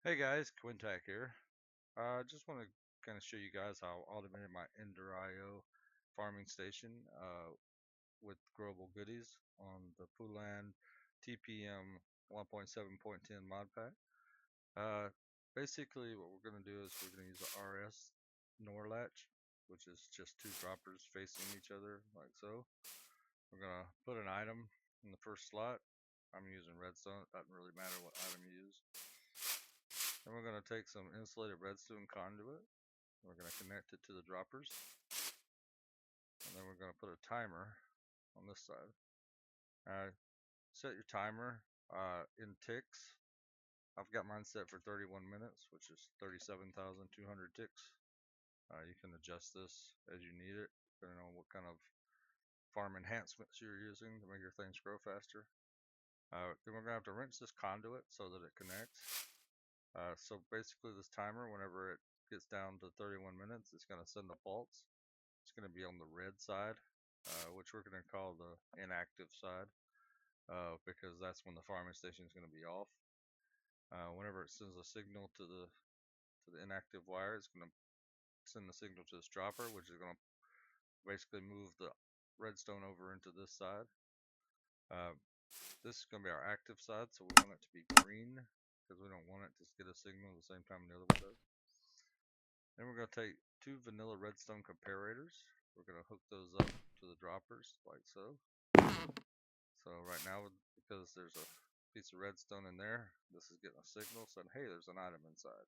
Hey guys, Quintac here. I just want to kind of show you guys how I automated my Ender.io farming station with Growable Goodies on the Pughland TPM 1.7.10 mod pack. Uh, Basically, what we're going to do is we're going to use a RS NOR latch, which is just two droppers facing each other like so. We're going to put an item in the first slot. I'm using redstone. It doesn't really matter what item you use. Then we're going to take some insulated redstone conduit. We're going to connect it to the droppers. And then we're going to put a timer on this side. Set your timer in ticks. I've got mine set for 31 minutes, which is 37,200 ticks. You can adjust this as you need it, depending on what kind of farm enhancements you're using to make your things grow faster. Then we're going to have to rinse this conduit so that it connects. So basically this timer, whenever it gets down to 31 minutes, it's going to send the faults. It's going to be on the red side, which we're going to call the inactive side, because that's when the farming station is going to be off. Whenever it sends a signal to the inactive wire, it's going to send the signal to this dropper, which is going to basically move the redstone over into this side. This is going to be our active side, so we want it to be green because we don't want it to get a signal at the same time the other one does. Then we're going to take two vanilla redstone comparators. We're going to hook those up to the droppers like so. So right now, because there's a piece of redstone in there, this is getting a signal saying, hey, there's an item inside.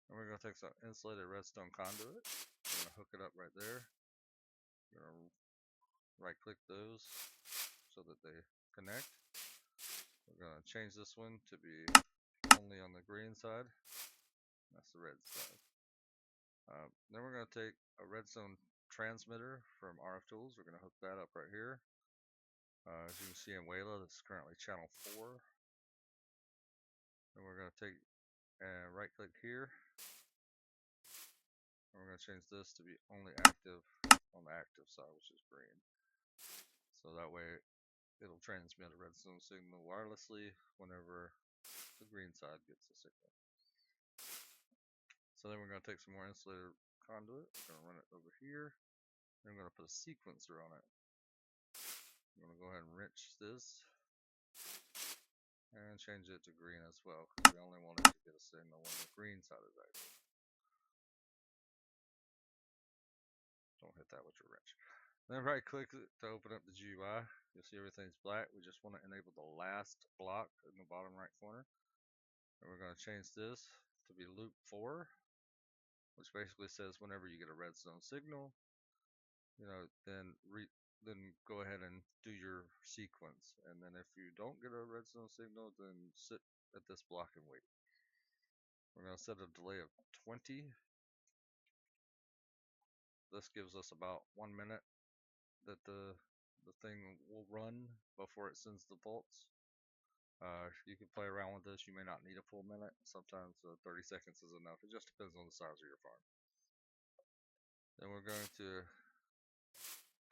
And we're going to take some insulated redstone conduit. We're going to hook it up right there. We're going to right click those so that they connect. We're going to change this one to be only on the green side. That's the red side. Then we're going to take a redstone transmitter from RF Tools. We're going to hook that up right here. As you can see in Wayla, this is currently channel 4. Then we're going to take and right click here. And we're going to change this to be only active on the active side, which is green. So that way it'll transmit a redstone signal wirelessly whenever the green side gets a signal. So then we're going to take some more insulated conduit. We're going to run it over here. Then we're going to put a sequencer on it. I'm going to go ahead and wrench this and change it to green as well, because we only want it to get a signal when the green side is active. Don't hit that with your wrench. Then right click to open up the GUI. You'll see everything's black. We just want to enable the last block in the bottom right corner. And we're going to change this to be loop 4, which basically says whenever you get a redstone signal, then go ahead and do your sequence. And then if you don't get a redstone signal, then sit at this block and wait. We're going to set a delay of 20. This gives us about 1 minute that the thing will run before it sends the faults. You can play around with this. You may not need a full minute. Sometimes 30 seconds is enough. It just depends on the size of your farm. Then we're going to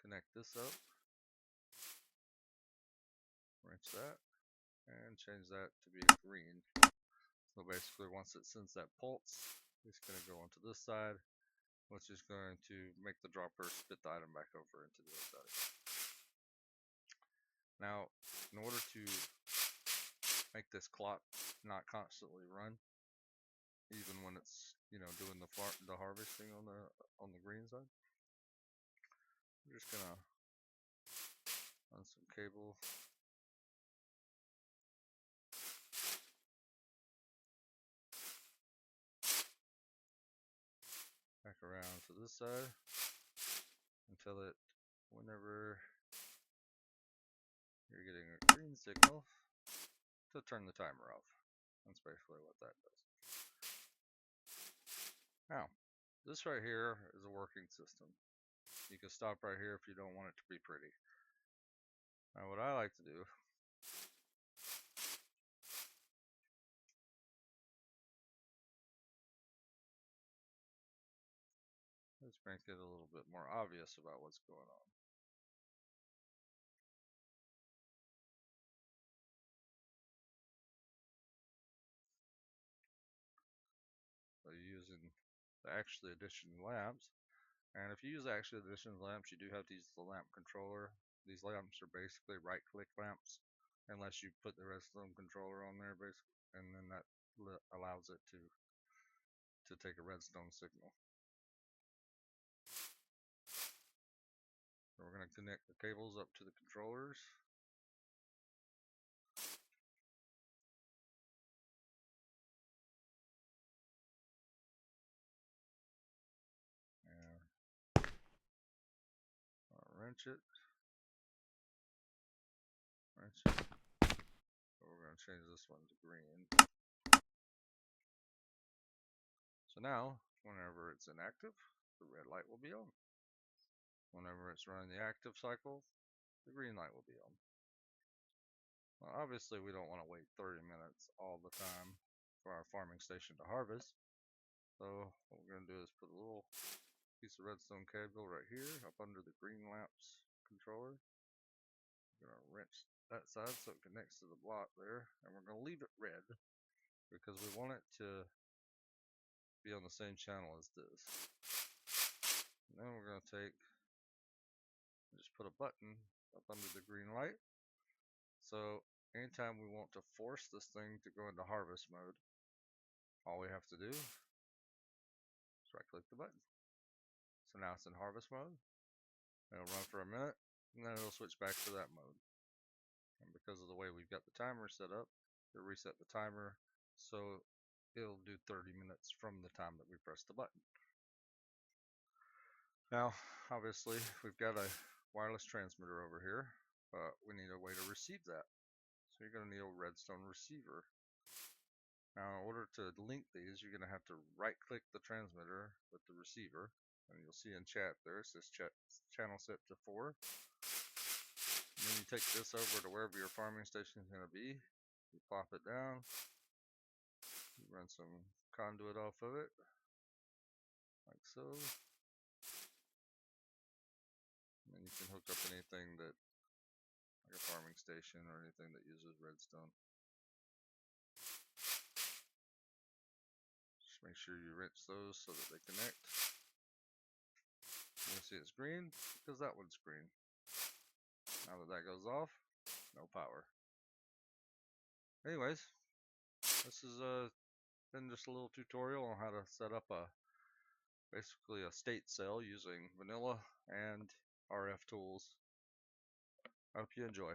connect this up, wrench that, and change that to be green. So basically once it sends that pulse, it's going to go onto this side, which is going to make the dropper spit the item back over into the other side. Now, in order to make this clock not constantly run, even when it's doing the harvesting on the green side, we're just gonna run some cable back around to this side until whenever you're getting a green signal, to turn the timer off. That's basically what that does. Now, this right here is a working system. You can stop right here if you don't want it to be pretty. Now, what I like to do is make it a little bit more obvious about what's going on. using the actually edition lamps. And if you use actually edition lamps, you do have to use the lamp controller. These lamps are basically right-click lamps, unless you put the redstone controller on there, basically, and then that allows it to take a redstone signal. So we're going to connect the cables up to the controllers. And wrench it. Wrench it. So we're going to change this one to green. So now, whenever it's inactive, the red light will be on. Whenever it's running the active cycle, the green light will be on. Well, obviously we don't want to wait 30 minutes all the time for our farming station to harvest. So what we're going to do is put a little piece of redstone cable right here up under the green lamps controller. We're going to wrench that side so it connects to the block there, and we're going to leave it red because we want it to be on the same channel as this. And then we're going to just put a button up under the green light. So anytime we want to force this thing to go into harvest mode, all we have to do is right click the button. So now it's in harvest mode. It'll run for a minute, and then it'll switch back to that mode. And because of the way we've got the timer set up, it'll reset the timer so it'll do 30 minutes from the time that we press the button. Now, obviously, we've got a wireless transmitter over here, but we need a way to receive that. So you're going to need a redstone receiver. Now, in order to link these, you're going to have to right-click the transmitter with the receiver, and you'll see in chat there, it says channel set to 4. And then you take this over to wherever your farming station is going to be. You plop it down. You run some conduit off of it, like so. And then you can hook up anything that, like a farming station or anything that uses redstone. Just make sure you wrench those so that they connect. You can see it's green because that one's green. Now that that goes off, no power. Anyways, this has been just a little tutorial on how to set up basically a state cell using vanilla and RF tools. I hope you enjoy.